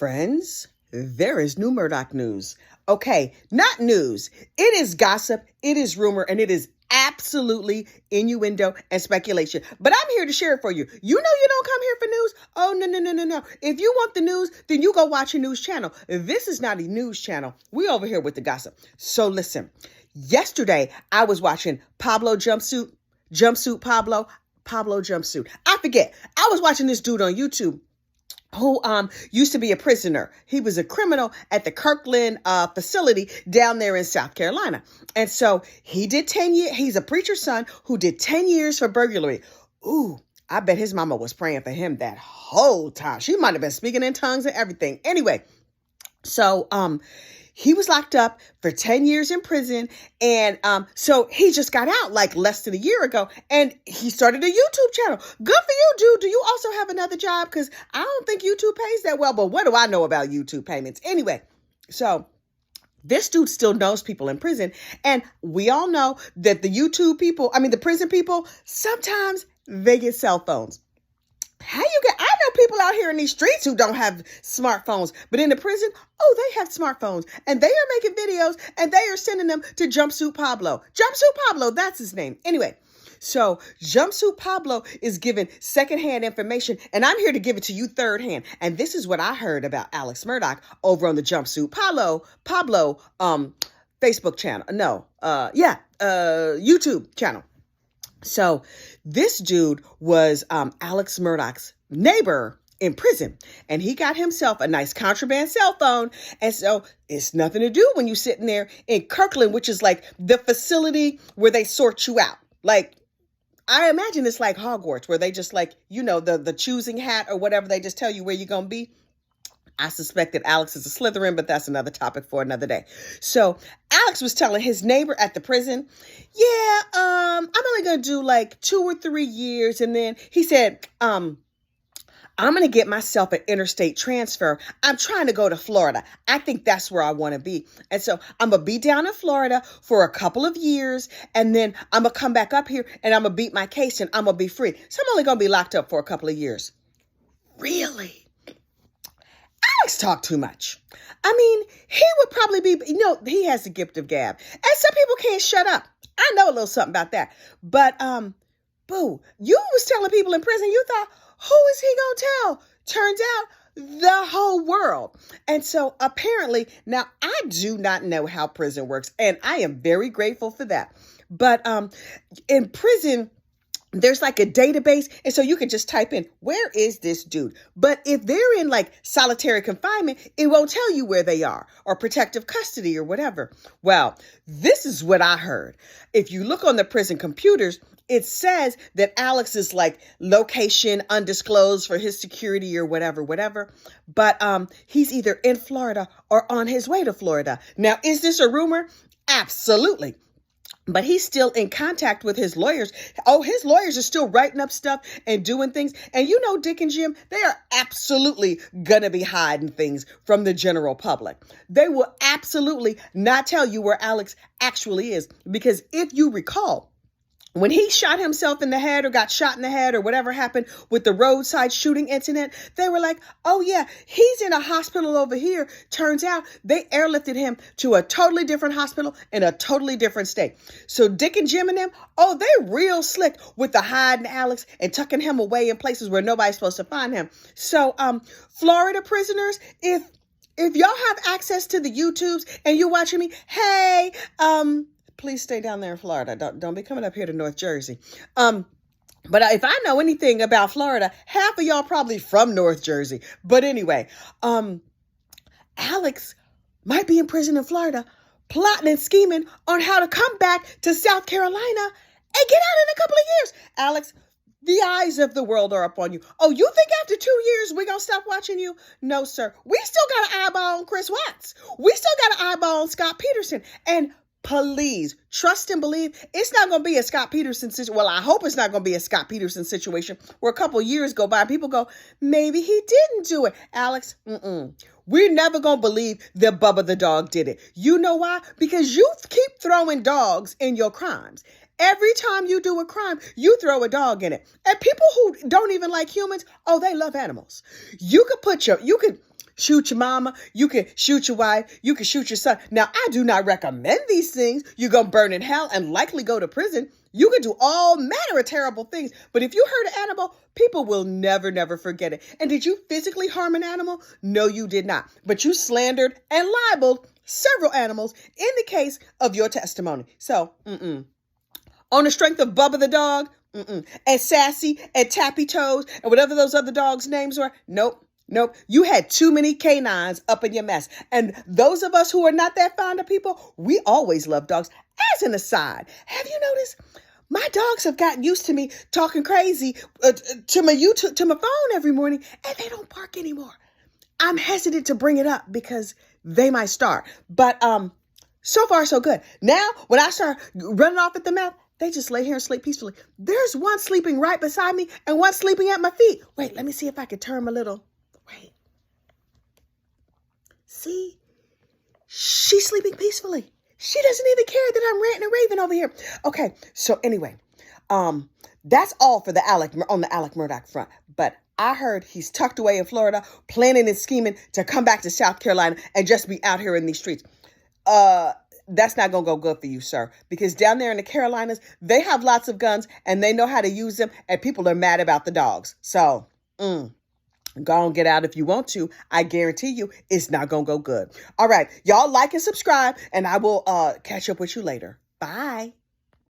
Friends, there is new Murdaugh news. Okay, not news. It is gossip, it is rumor, and it is absolutely innuendo and speculation. But I'm here to share it for you. You know you don't come here for news. Oh, no. If you want the news, then you go watch a news channel. This is not a news channel. We over here with the gossip. So listen, yesterday I was watching Pablo Jumpsuit Pablo Jumpsuit. I forget. I was watching this dude on YouTube who used to be a prisoner. He was a criminal at the Kirkland facility down there in South Carolina. And so he did 10 years. He's a preacher's son who did 10 years for burglary. Ooh, I bet his mama was praying for him that whole time. She might have been speaking in tongues and everything. Anyway, so he was locked up for 10 years in prison. And so he just got out like less than a year ago. And he started a YouTube channel. Good for you, dude. Do you also have another job? Because I don't think YouTube pays that well. But what do I know about YouTube payments? Anyway, so this dude still knows people in prison. And we all know that the prison people, sometimes they get cell phones. I know people out here in these streets who don't have smartphones, but in the prison, they have smartphones and they are making videos and they are sending them to Jumpsuit Pablo. Jumpsuit Pablo, that's his name. Anyway, so Jumpsuit Pablo is giving secondhand information and I'm here to give it to you third hand. And this is what I heard about Alex Murdaugh over on the Jumpsuit Pablo Facebook channel. YouTube channel. So this dude was Alex Murdaugh's neighbor in prison, and he got himself a nice contraband cell phone. And so it's nothing to do when you're sitting there in Kirkland, which is like the facility where they sort you out. Like, I imagine it's like Hogwarts, where they just like, the choosing hat or whatever, they just tell you where you're going to be. I suspect that Alex is a Slytherin, but that's another topic for another day. So Alex was telling his neighbor at the prison, I'm only going to do like 2 or 3 years. And then he said, I'm going to get myself an interstate transfer. I'm trying to go to Florida. I think that's where I want to be. And so I'm going to be down in Florida for a couple of years. And then I'm going to come back up here and I'm going to beat my case and I'm going to be free. So I'm only going to be locked up for a couple of years. Really? Alex talked too much. I mean, he would probably be, he has the gift of gab. And some people can't shut up. I know a little something about that. But, you was telling people in prison, you thought, who is he going to tell? Turns out, the whole world. And so apparently, now I do not know how prison works, and I am very grateful for that. But in prison, there's like a database. And so you can just type in, where is this dude? But if they're in like solitary confinement, it won't tell you where they are or protective custody or whatever. Well, this is what I heard. If you look on the prison computers, it says that Alex is like location undisclosed for his security or whatever. But he's either in Florida or on his way to Florida. Now, is this a rumor? Absolutely. But he's still in contact with his lawyers. Oh, his lawyers are still writing up stuff and doing things. And Dick and Jim, they are absolutely going to be hiding things from the general public. They will absolutely not tell you where Alex actually is. Because if you recall, when he shot himself in the head or got shot in the head or whatever happened with the roadside shooting incident, they were like, oh yeah, he's in a hospital over here. Turns out they airlifted him to a totally different hospital in a totally different state. So Dick and Jim and them, they're real slick with the hiding Alex and tucking him away in places where nobody's supposed to find him. So Florida prisoners, if y'all have access to the YouTubes and you're watching me, hey, please stay down there in Florida. Don't be coming up here to North Jersey. But if I know anything about Florida, half of y'all probably from North Jersey. But anyway, Alex might be in prison in Florida, plotting and scheming on how to come back to South Carolina and get out in a couple of years. Alex, the eyes of the world are upon you. Oh, you think after 2 years we're going to stop watching you? No, sir. We still got an eyeball on Chris Watts. We still got an eyeball on Scott Peterson. And please trust and believe it's not going to be a Scott Peterson situation. Well, I hope it's not going to be a Scott Peterson situation where a couple of years go by and people go, maybe he didn't do it. Alex, we're never going to believe that Bubba the dog did it. You know why? Because you keep throwing dogs in your crimes. Every time you do a crime, you throw a dog in it. And people who don't even like humans, they love animals. You could shoot your mama. You can shoot your wife. You can shoot your son. Now, I do not recommend these things. You're going to burn in hell and likely go to prison. You can do all manner of terrible things. But if you hurt an animal, people will never, never forget it. And did you physically harm an animal? No, you did not. But you slandered and libeled several animals in the case of your testimony. So, on the strength of Bubba the dog, and Sassy and Tappy Toes and whatever those other dogs' names were, nope. You had too many canines up in your mess. And those of us who are not that fond of people, we always love dogs. As an aside, have you noticed? My dogs have gotten used to me talking crazy to my phone every morning, and they don't bark anymore. I'm hesitant to bring it up because they might start. But so far, so good. Now, when I start running off at the mouth, they just lay here and sleep peacefully. There's one sleeping right beside me and one sleeping at my feet. Wait, let me see if I can turn them a little. Wait. See? She's sleeping peacefully. She doesn't even care that I'm ranting and raving over here. Okay, so anyway, that's all for on the Alec Murdaugh front. But I heard he's tucked away in Florida, planning and scheming to come back to South Carolina and just be out here in these streets. That's not going to go good for you, sir, because down there in the Carolinas, they have lots of guns and they know how to use them, and people are mad about the dogs. So, go and get out if you want to. I guarantee you it's not going to go good. All right, y'all like and subscribe, and I will catch up with you later. Bye.